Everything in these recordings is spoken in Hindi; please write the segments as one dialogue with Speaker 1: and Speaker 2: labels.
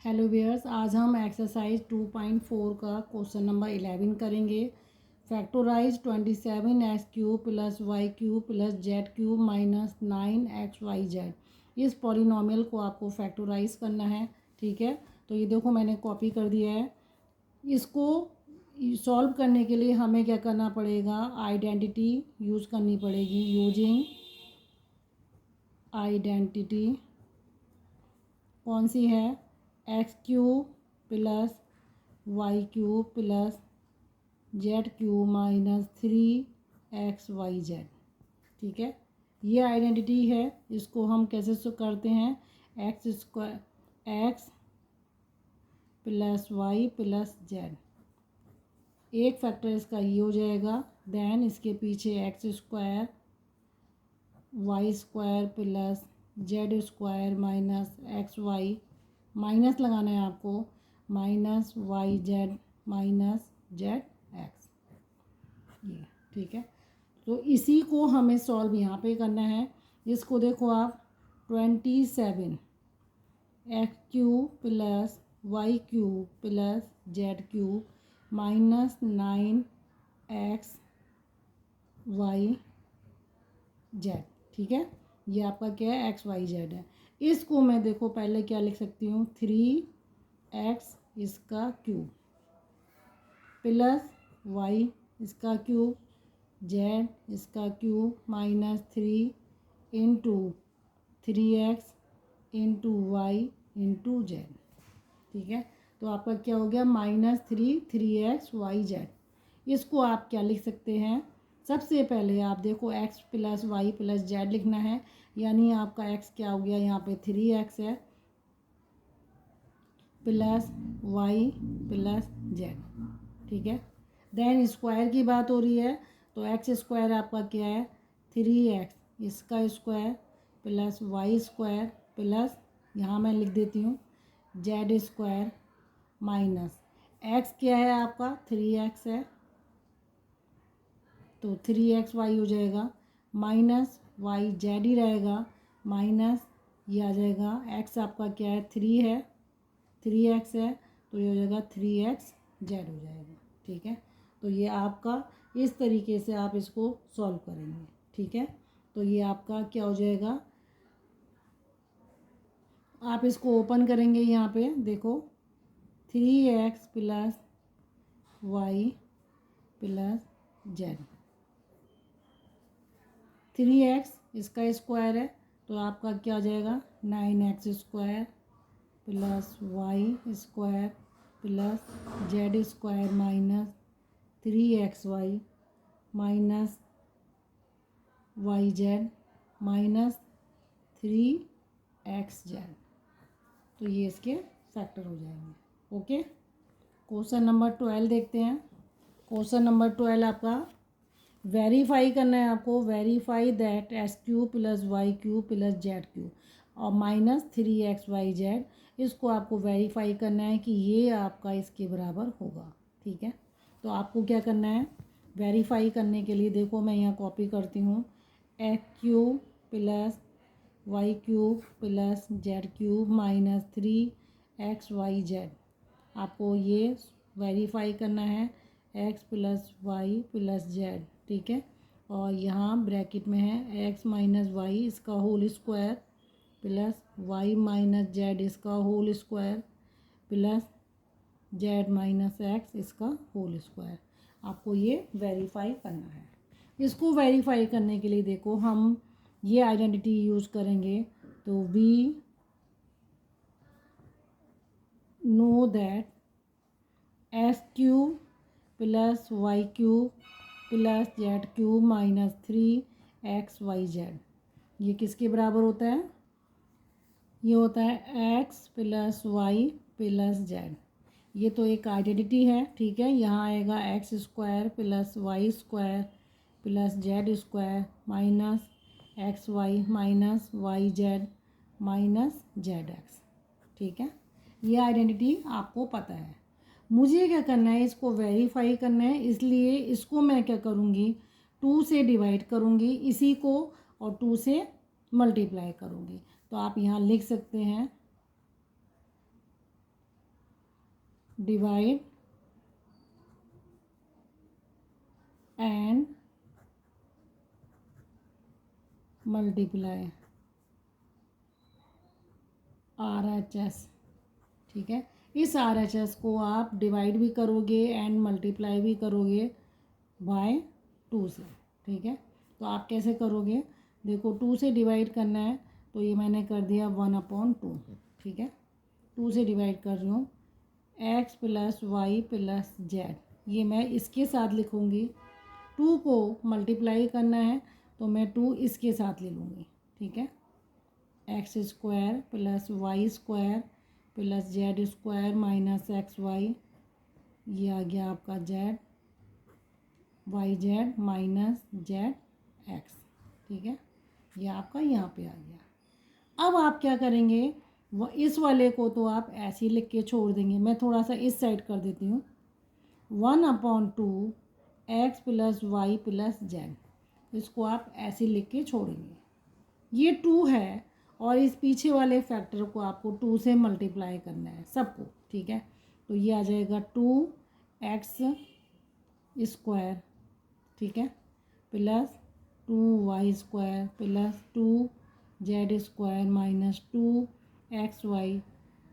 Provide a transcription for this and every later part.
Speaker 1: हेलो वियर्स, आज हम एक्सरसाइज 2.4 का क्वेश्चन नंबर 11 करेंगे। Factorise 27x³ plus y³ plus z³ minus 9xyz। इस पॉलिनॉमियल को आपको फैक्टोराइज करना है। ठीक है, तो ये देखो मैंने कॉपी कर दिया है। इसको सॉल्व करने के लिए हमें क्या करना पड़ेगा, आइडेंटिटी यूज़ करनी पड़ेगी। यूजिंग आइडेंटिटी कौन सी है, x³ plus y³ plus z³ minus 3xyz। ठीक है, ये आइडेंटिटी है। इसको हम कैसे करते हैं, x plus Y plus z. एक फैक्टर इसका ये हो जाएगा। देन इसके पीछे x² y² plus z² minus xy, minus लगाना है आपको, माइनस yz माइनस zx। ये ठीक है, तो इसी को हमें सॉल्व यहाँ पे करना है। इसको देखो आप, 27x³ plus y³ plus z³ minus 9xyz। ठीक है, ये आपका क्या है, xyz है। इसको मैं देखो पहले क्या लिख सकती हूँ, 3x इसका क्यूब प्लस y इसका क्यूब z इसका cube minus 3 into 3x into y into z। ठीक है, तो आपका क्या हो गया, माइनस 3x इसको आप क्या लिख सकते हैं, सबसे पहले आप देखो x plus Y plus z लिखना है। यानी आपका x क्या हो गया, यहाँ पे 3x है प्लस y प्लस जेड। ठीक है, देन स्क्वायर की बात हो रही है, तो x² आपका क्या है, 3x इसका स्क्वायर प्लस y² प्लस, यहाँ मैं लिख देती हूँ, z² माइनस x क्या है आपका, 3x है, तो 3xy हो जाएगा, माइनस yz ही रहेगा, माइनस ये आ जाएगा, x आपका क्या है, 3 है, 3x है, तो ये हो जाएगा 3xz हो जाएगा। ठीक है, तो ये आपका इस तरीके से आप इसको सॉल्व करेंगे। ठीक है, तो ये आपका क्या हो जाएगा, आप इसको ओपन करेंगे, यहाँ पे देखो 3x plus Y plus Z. 3x इसका स्क्वायर है, तो आपका क्या हो जाएगा, 9x² plus y² plus z² minus 3xy minus yz minus 3xz। तो ये इसके फैक्टर हो जाएंगे। ओके, क्वेश्चन नंबर 12 देखते हैं। क्वेश्चन नंबर 12 आपका वेरीफाई करना है आपको। Verify that x³ plus y³ plus z³ और माइनस 3xyz, इसको आपको वेरीफाई करना है कि ये आपका इसके बराबर होगा। ठीक है, तो आपको क्या करना है, वेरीफाई करने के लिए देखो मैं यहाँ कॉपी करती हूँ, x³ plus y³ plus z³ minus 3xyz। आपको ये वेरीफाई करना है, x plus Y plus Z. ठीक है, और यहाँ ब्रैकेट में है x माइनस वाई इसका whole square plus y minus Z इसका whole square plus z minus x इसका होल स्क्वायर। आपको ये वेरीफाई करना है। इसको वेरीफाई करने के लिए देखो हम ये आइडेंटिटी यूज़ करेंगे, तो we know that x³ plus y³ plus z³ minus 3xyz ये किसके बराबर होता है, ये होता है x plus Y plus z. ये तो एक आइडेंटिटी है। ठीक है, यहाँ आएगा x² plus y² plus z² minus xy minus yz minus zx। ठीक है, ये आइडेंटिटी आपको पता है। मुझे क्या करना है, इसको वेरीफाई करना है, इसलिए इसको मैं क्या करूँगी, 2 से डिवाइड करूँगी इसी को और 2 से मल्टीप्लाई करूँगी। तो आप यहाँ लिख सकते हैं डिवाइड एंड मल्टीप्लाई RHS, ठीक है। इस RHS को आप डिवाइड भी करोगे एंड मल्टीप्लाई भी करोगे बाय 2 से, ठीक है। तो आप कैसे करोगे, देखो 2 से डिवाइड करना है तो ये मैंने कर दिया 1/2, ठीक है। 2 से डिवाइड कर रही हूँ, x plus Y plus z, ये मैं इसके साथ लिखूँगी। 2 को मल्टीप्लाई करना है तो मैं 2 इसके साथ ले लूँगी, ठीक है। X square plus y square plus z square minus x y, ये आ गया आपका z, y z minus z x, ठीक है। ये आपका यहाँ पे आ गया। अब आप क्या करेंगे, वो इस वाले को तो आप ऐसे ही लिख के छोड़ देंगे। मैं थोड़ा सा इस साइड कर देती हूँ। 1/2 x plus Y plus z, इसको आप ऐसे लिख के छोड़ेंगे। ये 2 है और इस पीछे वाले फैक्टर को आपको 2 से मल्टीप्लाई करना है सबको, ठीक है। तो ये आ जाएगा 2x स्क्वायर, ठीक है, plus 2y square plus 2z square minus 2xy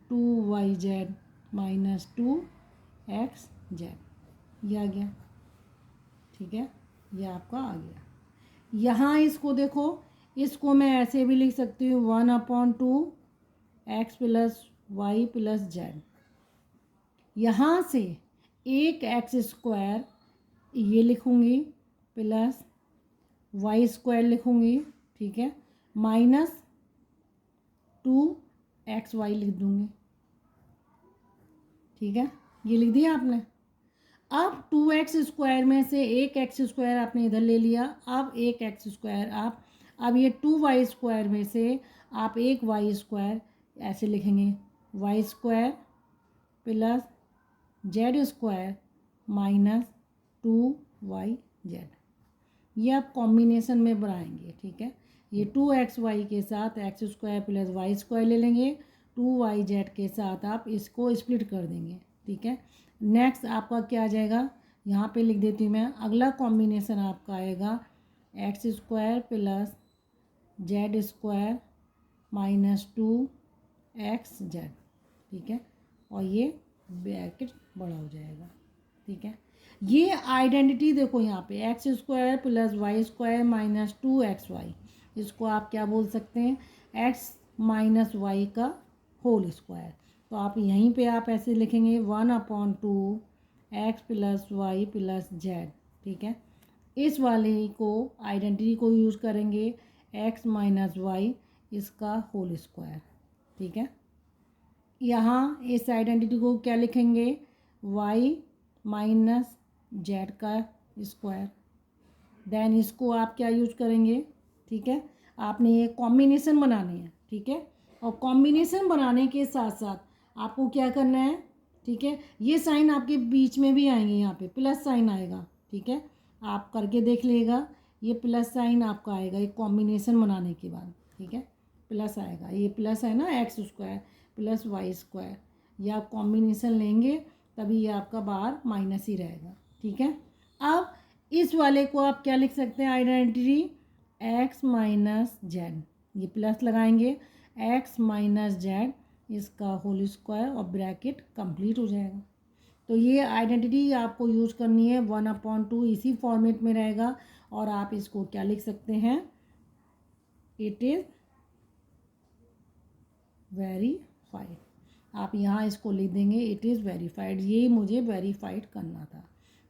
Speaker 1: 2yz minus 2xz, ये आ गया, ठीक है। ये आपका आ गया। यहाँ इसको देखो, इसको मैं ऐसे भी लिख सकती हूँ 1/2 x plus Y plus z. यहाँ से एक एक्स स्क्वायर ये लिखूँगी प्लस वाई स्क्वायर लिखूँगी, ठीक है, माइनस 2xy लिख दूँगी, ठीक है। ये लिख दिया आपने। अब 2x स्क्वायर में से एक एक्स स्क्वायर आपने इधर ले लिया, अब एक एक्स स्क्वायर आप, अब ये 2y स्क्वायर में से आप एक वाई स्क्वायर ऐसे लिखेंगे, y square plus z square minus 2yz, ये आप कॉम्बिनेशन में बनाएंगे, ठीक है। ये 2xy के साथ x square plus y square ले लेंगे, 2yz के साथ आप इसको स्प्लिट कर देंगे, ठीक है। नेक्स्ट आपका क्या आ जाएगा, यहाँ पे लिख देती हूँ मैं। अगला कॉम्बिनेशन आपका आएगा x square plus z square minus 2xz, ठीक है, और ये ब्रैकेट बड़ा हो जाएगा, ठीक है। ये आइडेंटिटी देखो यहाँ पे x square plus y square minus 2xy, इसको आप क्या बोल सकते हैं, एक्स माइनस वाई का होल स्क्वायर। तो आप यहीं पे आप ऐसे लिखेंगे 1/2 x plus Y plus Z, ठीक है। इस वाले को आइडेंटिटी को यूज़ करेंगे एक्स माइनस वाई इसका होल स्क्वायर, ठीक है। यहाँ इस आइडेंटिटी को क्या लिखेंगे, वाई माइनस जेड का स्क्वायर। देन इसको आप क्या यूज करेंगे, ठीक है, आपने ये कॉम्बिनेशन बनानी है, ठीक है। और कॉम्बिनेशन बनाने के साथ साथ आपको क्या करना है, ठीक है, ये साइन आपके बीच में भी आएंगे, यहाँ पे प्लस साइन आएगा, ठीक है। आप करके देख लीजिएगा, ये प्लस साइन आपका आएगा एक कॉम्बिनेशन बनाने के बाद, ठीक है, प्लस आएगा। ये प्लस है ना, x square plus y square, ये आप कॉम्बिनेशन लेंगे तभी ये आपका बाहर माइनस ही रहेगा, ठीक है। अब इस वाले को आप क्या लिख सकते हैं, आइडेंटिटी एक्स माइनस जेड, ये प्लस लगाएंगे एक्स माइनस जेड इसका होल स्क्वायर और ब्रैकेट कंप्लीट हो जाएगा। तो ये आइडेंटिटी आपको यूज करनी है 1/2, इसी फॉर्मेट में रहेगा। और आप इसको क्या लिख सकते हैं, इट इज़ वेरीफाइड, आप यहाँ इसको लिख देंगे इट इज़ वेरीफाइड, ये मुझे वेरीफाइड करना था।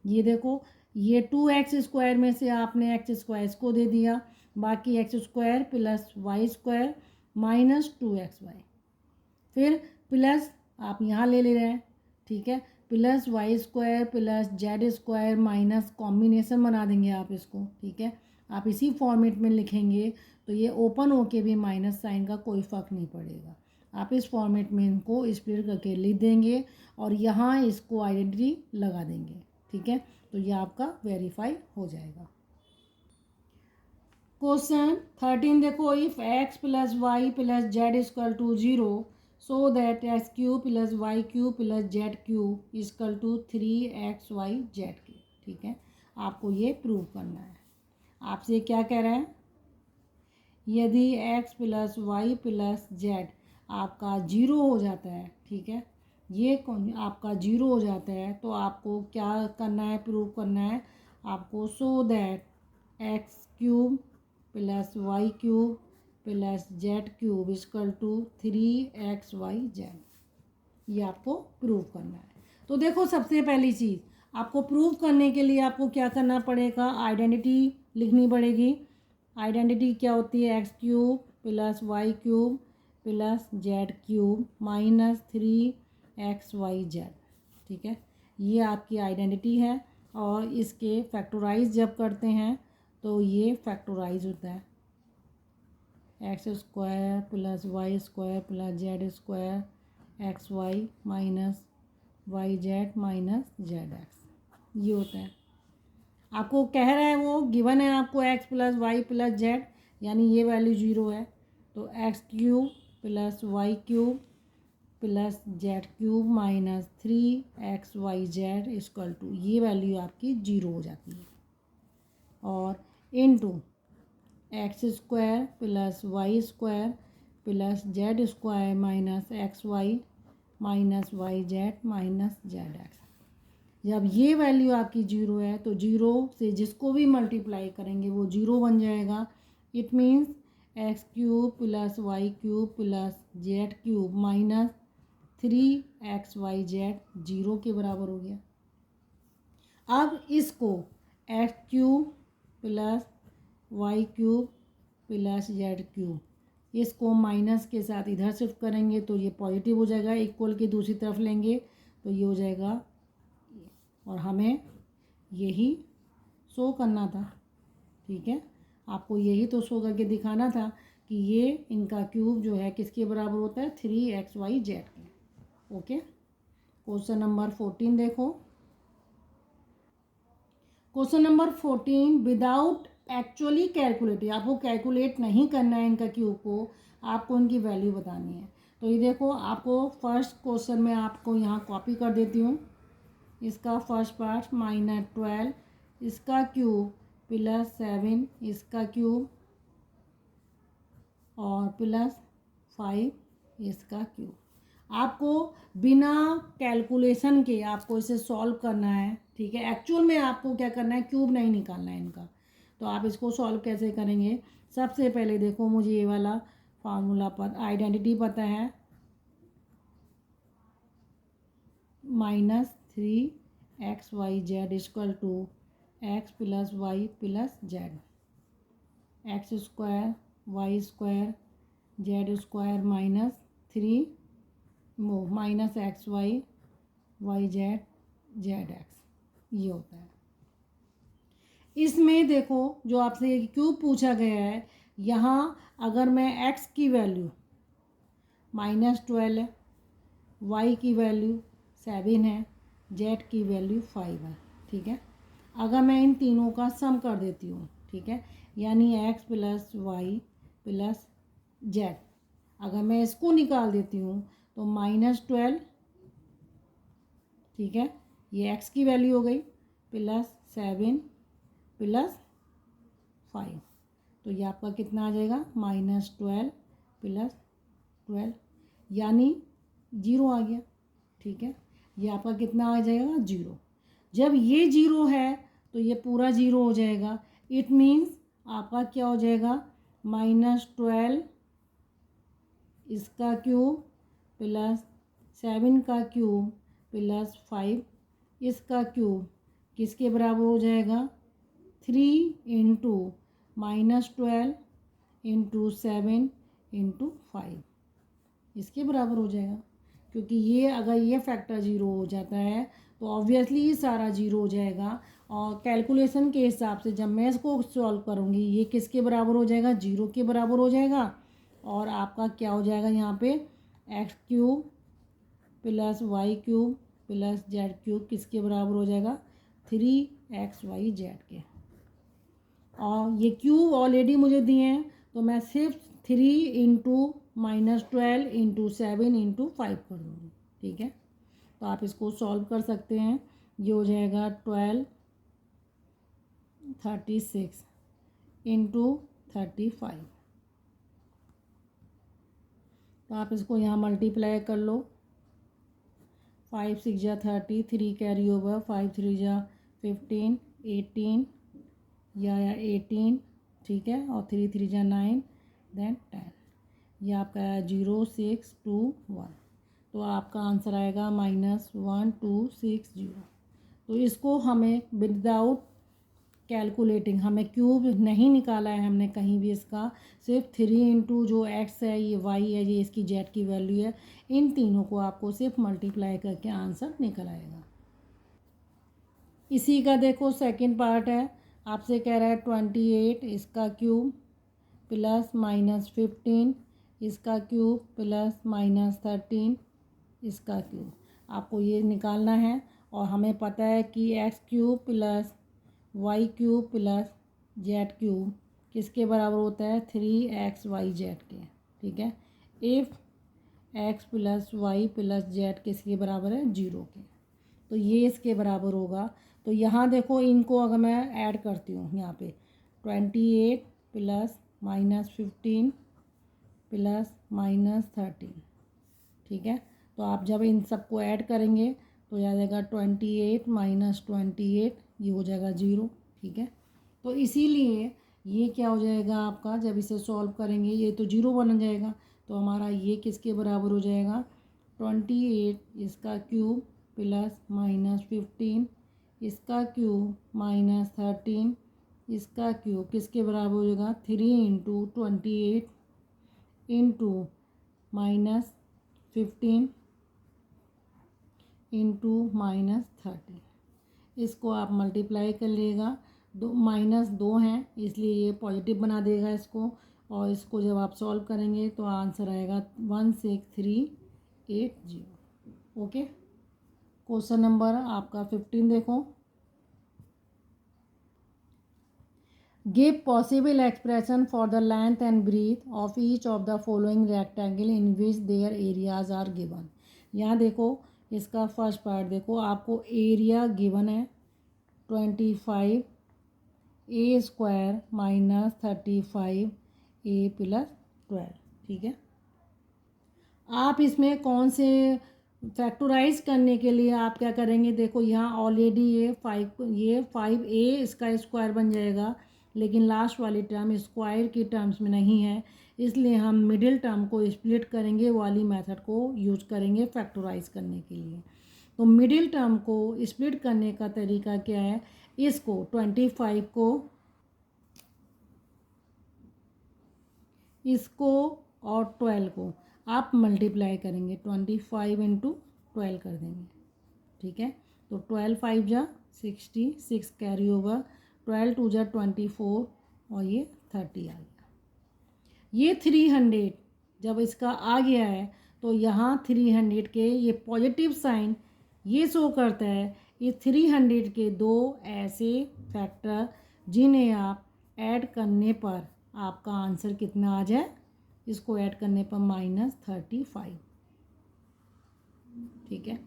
Speaker 1: ये देखो, ये 2x स्क्वायर में से आपने एक्स स्क्वायर इसको दे दिया, बाकी x square plus y square minus 2xy, फिर प्लस आप यहाँ ले रहे हैं, ठीक है, plus y square plus z square minus combination बना देंगे आप इसको, ठीक है। आप इसी फॉर्मेट में लिखेंगे तो ये ओपन होके भी माइनस साइन का कोई फ़र्क नहीं पड़ेगा। आप इस फॉर्मेट में इनको स्प्लिट करके लिख देंगे और यहाँ इसको आइडेंटिटी लगा देंगे, ठीक है। तो ये आपका वेरीफाई हो जाएगा। क्वेश्चन 13 देखो, if x plus Y plus z equal to 0 so that x cube plus y cube plus z cube is equal to 3xy z cube. ठीक है, आपको ये प्रूव करना है। आपसे क्या कह रहा है, यदि x plus Y plus z आपका जीरो हो जाता है, ठीक है, ये कौन आपका जीरो हो जाता है, तो आपको क्या करना है, प्रूव करना है आपको, so that x cube plus y cube plus z cube is equal to 3xy z, ये आपको प्रूव करना है। तो देखो, सबसे पहली चीज़ आपको प्रूव करने के लिए आपको क्या करना पड़ेगा, आइडेंटिटी लिखनी पड़ेगी। आइडेंटिटी क्या होती है, x cube plus y cube plus z cube minus 3xy z. ठीक है, ये आपकी आइडेंटिटी है, और इसके फैक्टराइज जब करते हैं तो ये फैक्टराइज होता है, x square plus y square plus z square x y minus y z minus z x, ये होता है। आपको कह रहा है, वो गिवन है आपको x plus Y plus z, यानी ये वैल्यू जीरो है, तो x cube plus y cube plus z cube minus 3xy z equal to, ये वैल्यू आपकी जीरो हो जाती है, और into x square plus y square plus z square minus x y minus y z minus z x. जब ये वैल्यू आपकी जीरो है, तो जीरो से जिसको भी मल्टीप्लाई करेंगे वो जीरो बन जाएगा। It means x cube plus y cube plus z cube minus 3xy z zero के बराबर हो गया। अब इसको x cube plus y cube plus z cube, इसको माइनस के साथ इधर शिफ्ट करेंगे तो ये पॉजिटिव हो जाएगा, इक्वल के दूसरी तरफ लेंगे तो ये हो जाएगा, और हमें यही शो करना था। ठीक है, आपको यही तो शो करके दिखाना था कि ये इनका क्यूब जो है किसके बराबर होता है, 3xy जेड के। ओके, क्वेश्चन नंबर 14 देखो। Question number 14, without actually calculating, आपको कैलकुलेट नहीं करना है इनका क्यूब को, आपको इनकी वैल्यू बतानी है। तो ये देखो, आपको फर्स्ट क्वेश्चन में आपको यहाँ कॉपी कर देती हूँ, इसका फर्स्ट पार्ट -12 इसका क्यूब प्लस 7 इसका क्यूब और प्लस 5 इसका क्यूब। आपको बिना कैलकुलेशन के आपको इसे सॉल्व करना है। ठीक है, एक्चुअल में आपको क्या करना है, क्यूब नहीं निकालना है इनका। तो आप इसको सॉल्व कैसे करेंगे, सबसे पहले देखो, मुझे ये वाला फार्मूला पर आइडेंटिटी पता है, -3xy z equal to x plus Y plus z, x square y square z square minus 3 minus x y y z z x, ये होता है। इसमें देखो, जो आपसे क्यूब पूछा गया है, यहाँ अगर मैं x की वैल्यू -12 है, y की वैल्यू 7 है, z की वैल्यू 5 है। ठीक है, अगर मैं इन तीनों का सम कर देती हूँ, ठीक है, यानी x plus Y plus z, अगर मैं इसको निकाल देती हूँ तो -12, ठीक है, ये x की वैल्यू हो गई, प्लस 7 प्लस 5, तो ये आपका कितना आ जाएगा, -12 प्लस 12, यानी जीरो आ गया। ठीक है, ये आपका कितना आ जाएगा, जीरो। जब ये जीरो है तो ये पूरा जीरो हो जाएगा। इट मीन्स आपका क्या हो जाएगा, -12 इसका क्यूब प्लस 7 का क्यूब प्लस 5 इसका क्यूब किसके बराबर हो जाएगा, 3 इंटू -12 इंटू 7 इंटू 5, इसके बराबर हो जाएगा। क्योंकि ये अगर ये फैक्टर जीरो हो जाता है तो ऑब्वियसली ये सारा जीरो हो जाएगा, और कैलकुलेशन के हिसाब से जब मैं इसको सॉल्व करूँगी ये किसके बराबर हो जाएगा, जीरो के बराबर हो जाएगा। और आपका क्या हो जाएगा, यहाँ पे x cube plus y cube plus z cube किसके बराबर हो जाएगा, 3xy जेड के। और ये क्यूब ऑलरेडी मुझे दिए हैं, तो मैं सिर्फ 3 इंटू -12 इंटू 7 इंटू 5 कर दूँगी, ठीक है। तो आप इसको सॉल्व कर सकते हैं। ये हो जाएगा 1236 इंटू 35। तो आप इसको यहाँ मल्टीप्लाई कर लो। 5 6 जा 30, 3 कैरी ओवर, 5 3 जा 15, 18 या 18, ठीक है, और 3 3 जा 9, देन 10। ये आपका है 0621। तो आपका आंसर आएगा -1260। तो इसको हमें विदाउट कैलकुलेटिंग, हमें क्यूब नहीं निकाला है हमने कहीं भी इसका, सिर्फ 3 इंटू जो x है, ये y है, ये इसकी z की वैल्यू है, इन तीनों को आपको सिर्फ मल्टीप्लाई करके आंसर निकल आएगा। इसी का देखो सेकंड पार्ट है। आपसे कह रहा है 28 इसका क्यूब प्लस -15 इसका क्यूब प्लस -13 इसका क्यूब, आपको ये निकालना है। और हमें पता है कि x cube plus y cube plus z cube किसके बराबर होता है, 3xyz के, ठीक है। If x plus Y plus z किसके बराबर है, 0 के, तो ये इसके बराबर होगा। तो यहाँ देखो, इनको अगर मैं ऐड करती हूँ यहाँ पे 28 प्लस -15 प्लस -13, ठीक है। तो आप जब इन सबको ऐड करेंगे तो आ जाएगा 28 माइनस 28, ये हो जाएगा 0, ठीक है। तो इसीलिए ये क्या हो जाएगा आपका, जब इसे सॉल्व करेंगे ये तो 0 बन जाएगा। तो हमारा ये किसके बराबर हो जाएगा, 28 इसका क्यूब प्लस -15 इसका क्यूब -13 इसका क्यूब किसके बराबर हो जाएगा, 3 इंटू 28 इंटू -15 इंटू -13। इसको आप मल्टीप्लाई कर लेगा, -2 हैं इसलिए ये पॉजिटिव बना देगा इसको, और इसको जब आप सॉल्व करेंगे तो आंसर आएगा 16380। ओके। क्वेश्चन नंबर आपका 15 देखो। Give possible expression for the length and breadth of each of the following rectangle in which their areas are given. यहाँ देखो, इसका फर्स्ट पार्ट देखो, आपको एरिया गिवन है 25 ए स्क्वायर -35 ए प्लस 12, ठीक है। आप इसमें कौन से फैक्टराइज करने के लिए आप क्या करेंगे, देखो यहाँ ऑलरेडी ये 5a इसका स्क्वायर बन जाएगा, लेकिन लास्ट वाली टर्म स्क्वायर की टर्म्स में नहीं है, इसलिए हम मिडिल टर्म को स्प्लिट करेंगे वाली मेथड को यूज करेंगे फैक्टराइज करने के लिए। तो मिडिल टर्म को स्प्लिट करने का तरीका क्या है, इसको 25 को, इसको और 12 को आप मल्टीप्लाई करेंगे, 25 इंटू 12 कर देंगे, ठीक है। तो 12 5 जा 60, 6 कैरी ओवर, 12 2 जा 24 और ये 30 आ गया। ये 300 जब इसका आ गया है तो यहाँ 300 के ये पॉजिटिव साइन ये शो करता है, ये 300 के दो ऐसे फैक्टर जिन्हें आप ऐड करने पर आपका आंसर कितना आ जाए, इसको ऐड करने पर -35, ठीक है।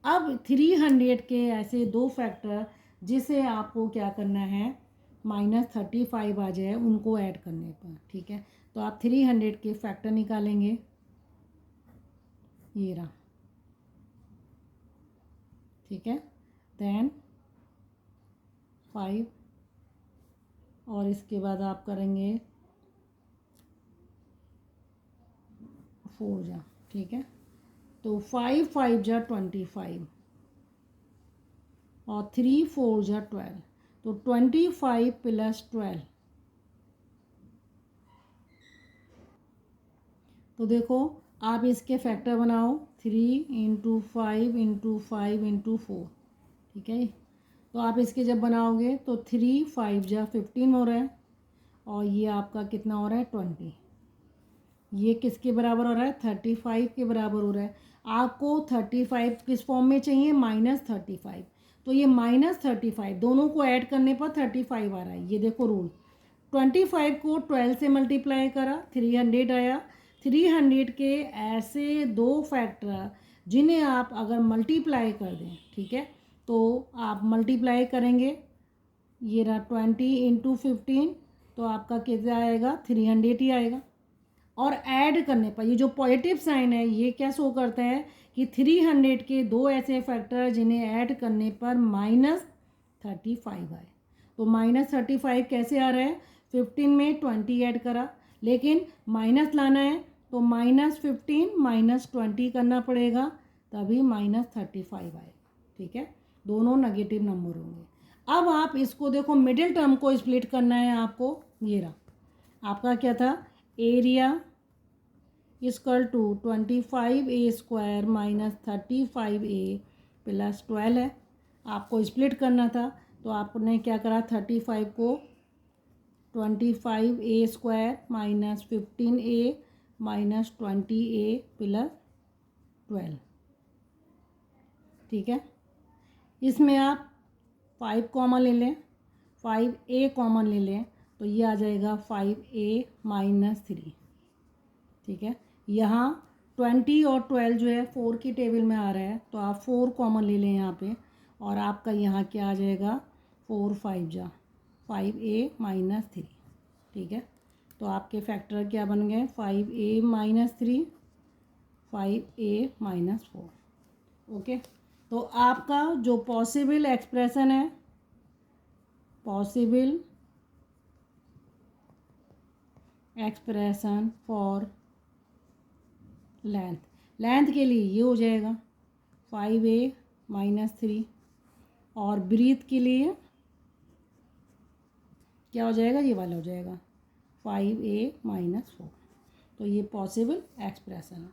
Speaker 1: अब 300 के ऐसे दो फैक्टर जिसे आपको क्या करना है, -35 आ जाए उनको ऐड करने पर, ठीक है। तो आप 300 के फैक्टर निकालेंगे, ये रहा, ठीक है, देन 5 और इसके बाद आप करेंगे 4 जा, ठीक है। तो 5 5 जा 25 और 3 4 जा 12, तो 25 प्लस 12, तो देखो आप इसके फैक्टर बनाओ, 3 इंटू 5 इंटू 5 इंटू 4, ठीक है। तो आप इसके जब बनाओगे तो 3 5 जा 15 हो रहा है, और ये आपका कितना हो रहा है 20, ये किसके बराबर हो रहा है, 35 के बराबर हो रहा है। आपको 35 किस फॉर्म में चाहिए, -35, तो ये -35 दोनों को ऐड करने पर 35 आ रहा है। ये देखो रूल, 25 को 12 से मल्टीप्लाई करा, 300 आया, 300 के ऐसे दो फैक्टर जिन्हें आप अगर मल्टीप्लाई कर दें, ठीक है, तो आप मल्टीप्लाई करेंगे, ये रहा 20 × 15, तो आपका कितना आएगा, 300 ही आएगा। और ऐड करने पर ये जो पॉजिटिव साइन है ये क्या शो करता है कि 300 के दो ऐसे फैक्टर जिन्हें ऐड करने पर -35 आए। तो -35 कैसे आ रहा है, 15 में 20 ऐड करा, लेकिन माइनस लाना है तो -15 -20 करना पड़ेगा, तभी -35 आएगा, ठीक है। दोनों नेगेटिव नंबर होंगे। अब आप इसको देखो, मिडिल टर्म को स्प्लिट करना है आपको। ये रहा आपका क्या था, area equal to 25a² - 35a + 12 है। आपको स्प्लिट करना था तो आपने क्या करा, 35 को 25a² - 15a - 20a + 12, ठीक है। इसमें आप 5 कॉमन ले लें, 5a कॉमन ले लें, तो ये आ जाएगा 5a - 3, ठीक है। यहाँ 20 और 12 जो है 4 की टेबल में आ रहा है, तो आप 4 कॉमन ले लें यहाँ पे, और आपका यहाँ क्या आ जाएगा, 4 5 जा 5a - 3, ठीक है। तो आपके फैक्टर क्या बन गए, 5a - 3 5a - 4, ओके। तो आपका जो पॉसिबल एक्सप्रेशन है, पॉसिबल एक्सप्रेशन फॉर लेंथ के लिए ये हो जाएगा 5a - 3, और ब्रीथ के लिए क्या हो जाएगा, ये वाला हो जाएगा 5a - 4। तो ये पॉसिबल एक्सप्रेशन है।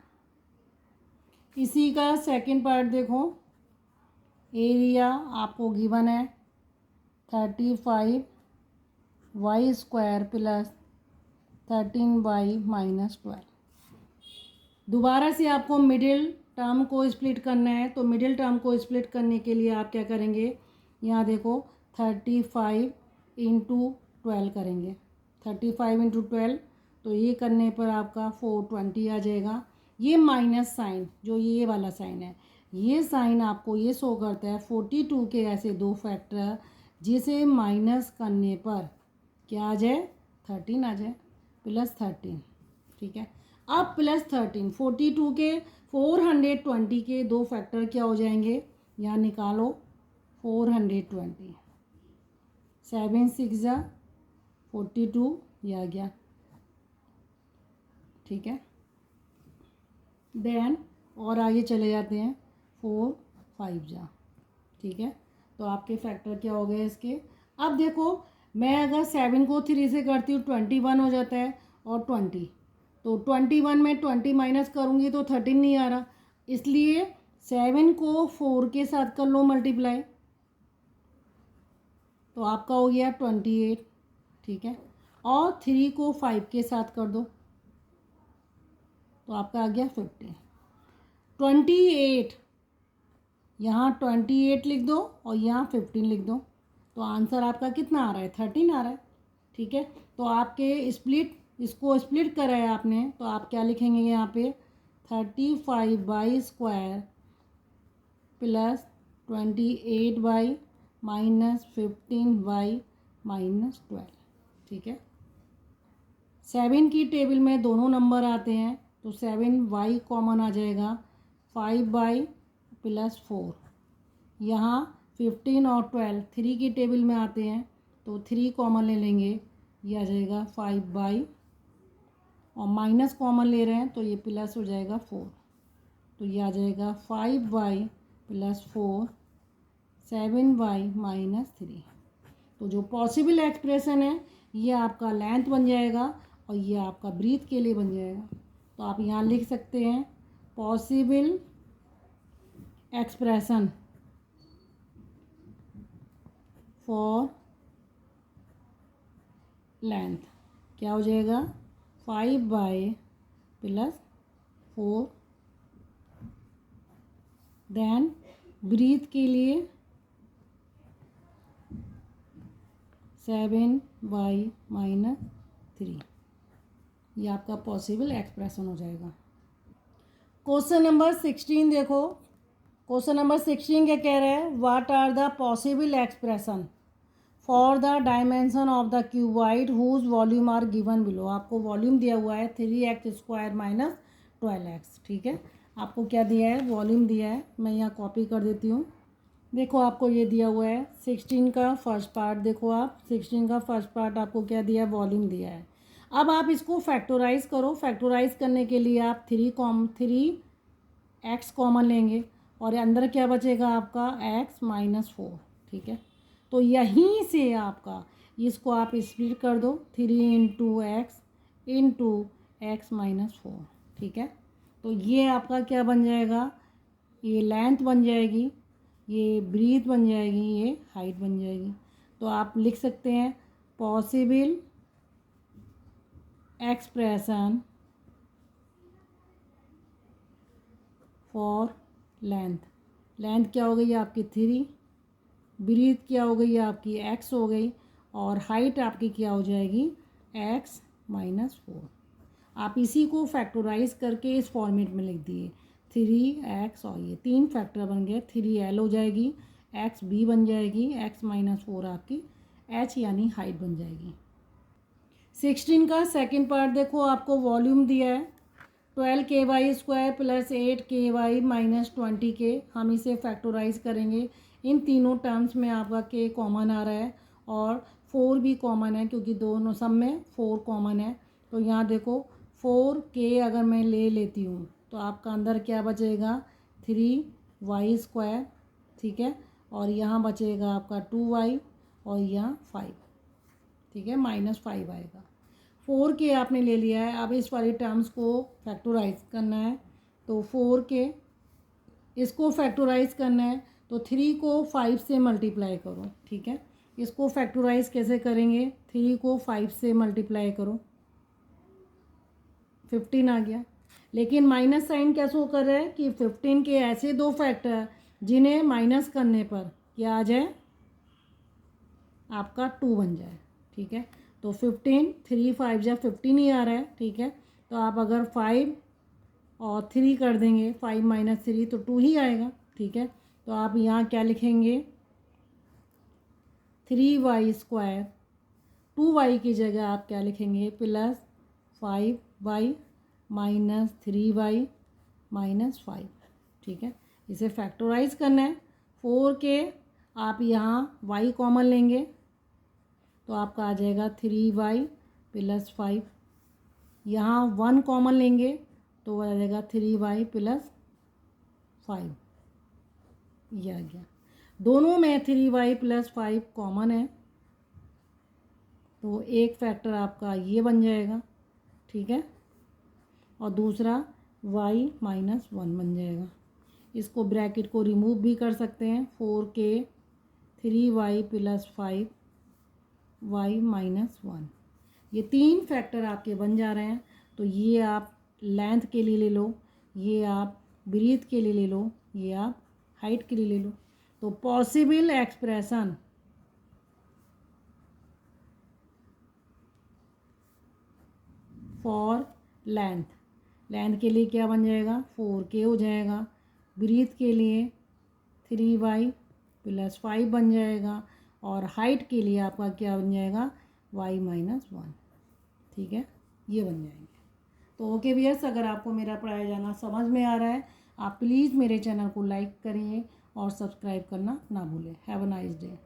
Speaker 1: इसी का सेकंड पार्ट देखो, एरिया आपको गिवन है 35y² + 13y - 12। दोबारा से आपको मिडिल टर्म को स्प्लिट करना है, तो मिडिल टर्म को स्प्लिट करने के लिए आप क्या करेंगे, यहाँ देखो 35 × 12 करेंगे, 35 × 12, तो ये करने पर आपका 420 आ जाएगा। ये माइनस साइन, जो ये वाला साइन है, ये साइन आपको ये शो करता है 42 के ऐसे दो फैक्टर जिसे माइनस करने पर क्या आ जाए, 13 आ जाए, +13, ठीक है। अब +13, 42 के 420 के दो फैक्टर क्या हो जाएंगे, यहाँ निकालो 420, 7 6 42, ये आ गया, ठीक है। देन और आगे चले जाते हैं, 4 5 जा, ठीक है। तो आपके फैक्टर क्या हो गए इसके। अब देखो, मैं अगर 7 को 3 से करती हूँ 21 हो जाता है, और 20, तो 21 में 20 माइनस करूँगी तो 13 नहीं आ रहा, इसलिए 7 को 4 के साथ कर लो मल्टीप्लाई, तो आपका हो गया 28, ठीक है। और 3 को 5 के साथ कर दो, तो आपका आ गया 50। 28, यहाँ 28 लिख दो और यहाँ 15 लिख दो, तो आंसर आपका कितना आ रहा है, 13 आ रहा है, ठीक है। तो आपके स्प्लिट, इसको स्प्लिट करा है आपने, तो आप क्या लिखेंगे यहाँ पे, 35y² + 28y - 15y - 12, ठीक है। 7 की टेबल में दोनों नंबर आते हैं, तो 7y कॉमन आ जाएगा, 5y + 4, यहाँ 15 और 12 3 की टेबल में आते हैं, तो 3 कॉमन ले लेंगे, ये आ जाएगा 5y, और माइनस कॉमन ले रहे हैं तो ये प्लस हो जाएगा 4, तो ये आ जाएगा 5y + 4 7y - 3। तो जो पॉसिबल एक्सप्रेशन है ये आपका लेंथ बन जाएगा, और ये आपका ब्रीथ के लिए बन जाएगा। तो आप यहाँ लिख सकते हैं पॉसिबल एक्सप्रेशन फॉर लेंथ क्या हो जाएगा, 5y + 4, देन ब्रीथ के लिए 7y - 3, ये आपका पॉसिबल एक्सप्रेशन हो जाएगा। क्वेश्चन नंबर 16 देखो। क्वेश्चन नंबर 16 क्या कह रहे हैं, what are the possible expression for the dimension of the cuboid whose volume are given below. आपको वॉल्यूम दिया हुआ है 3x² माइनस 12x। ठीक है, आपको क्या दिया है, वॉल्यूम दिया है। मैं यहाँ कॉपी कर देती हूँ। देखो आपको ये दिया हुआ है 16 का फर्स्ट पार्ट। देखो आप 16 का फर्स्ट पार्ट आपको क्या दिया है, वॉल्यूम दिया है। अब आप इसको फैक्टोराइज करो। फैक्टोराइज करने के लिए आप 3x कॉमन लेंगे और अंदर क्या बचेगा आपका x माइनस 4। ठीक है, तो यहीं से आपका इसको आप स्प्लिट कर दो 3 × x माइनस 4। ठीक है, तो ये आपका क्या बन जाएगा, ये लेंथ बन जाएगी, ये ब्रीथ बन जाएगी, ये हाइट बन जाएगी। तो आप लिख सकते हैं possible expression for length. Length क्या हो गई आपकी 3, ब्रीथ क्या हो गई आपकी x हो गई, और हाइट आपकी क्या हो जाएगी x माइनस 4। आप इसी को फैक्टोराइज करके इस फॉर्मेट में लिख दिए 3x, और ये 3 फैक्टर बन गए, 3l हो जाएगी, xb बन जाएगी, x माइनस 4 आपकी h यानी हाइट बन जाएगी। 16 का सेकंड पार्ट देखो, आपको वॉल्यूम दिया है 12ky² plus 8ky minus 20k। हम इसे फैक्टोराइज करेंगे। इन तीनों टर्म्स में आपका k कॉमन आ रहा है और 4 भी कॉमन है, क्योंकि दोनों सब में 4 कॉमन है। तो यहाँ देखो 4k अगर मैं ले लेती हूँ तो आपका अंदर क्या बचेगा 3y²। ठीक है, और यहाँ बचेगा आपका 2y और यहाँ 5। ठीक है, माइनस 5 आएगा। 4k आपने ले लिया है। अब इस वाले टर्म्स को फैक्टोराइज करना है, तो 4k इसको फैक्टोराइज करना है तो 3 को 5 से मल्टीप्लाई करो। ठीक है, इसको फैक्टोराइज कैसे करेंगे, 3 को 5 से मल्टीप्लाई करो, 15 आ गया। लेकिन माइनस साइन क्या शो कर रहा है कि 15 के ऐसे दो फैक्टर जिन्हें माइनस करने पर क्या आ जाए, आपका 2 बन जाए। ठीक है, तो 15, 3 5 जा 15 ही आ रहा है। ठीक है, तो आप अगर 5 और 3 कर देंगे, 5 माइनस 3 तो 2 ही आएगा। ठीक है, तो आप यहाँ क्या लिखेंगे 3y², 2y की जगह आप क्या लिखेंगे plus 5y minus 3y minus 5। ठीक है, इसे फैक्टोराइज करना है। 4k आप यहाँ y कॉमन लेंगे तो आपका आ जाएगा 3y प्लस 5। यहाँ 1 कॉमन लेंगे तो आ जाएगा 3y प्लस 5। ये आ गया। दोनों में 3y प्लस 5 कॉमन है, तो एक फैक्टर आपका ये बन जाएगा। ठीक है, और दूसरा y माइनस 1 बन जाएगा। इसको ब्रैकेट को रिमूव भी कर सकते हैं। 4k 3y plus 5y minus 1, ये 3 फैक्टर आपके बन जा रहे हैं। तो ये आप लेंथ के लिए ले लो, ये आप ब्रीथ के लिए ले लो, ये आप हाइट के लिए ले लो। तो possible expression for length, length के लिए क्या बन जाएगा 4k हो जाएगा, ब्रीथ के लिए 3y प्लस 5 बन जाएगा, और हाइट के लिए आपका क्या बन जाएगा y माइनस 1। ठीक है, ये बन जाएंगे। तो ओके व्यूअर्स, अगर आपको मेरा पढ़ाया जाना समझ में आ रहा है, आप प्लीज़ मेरे चैनल को लाइक करिए और सब्सक्राइब करना ना भूलें। Have a nice day.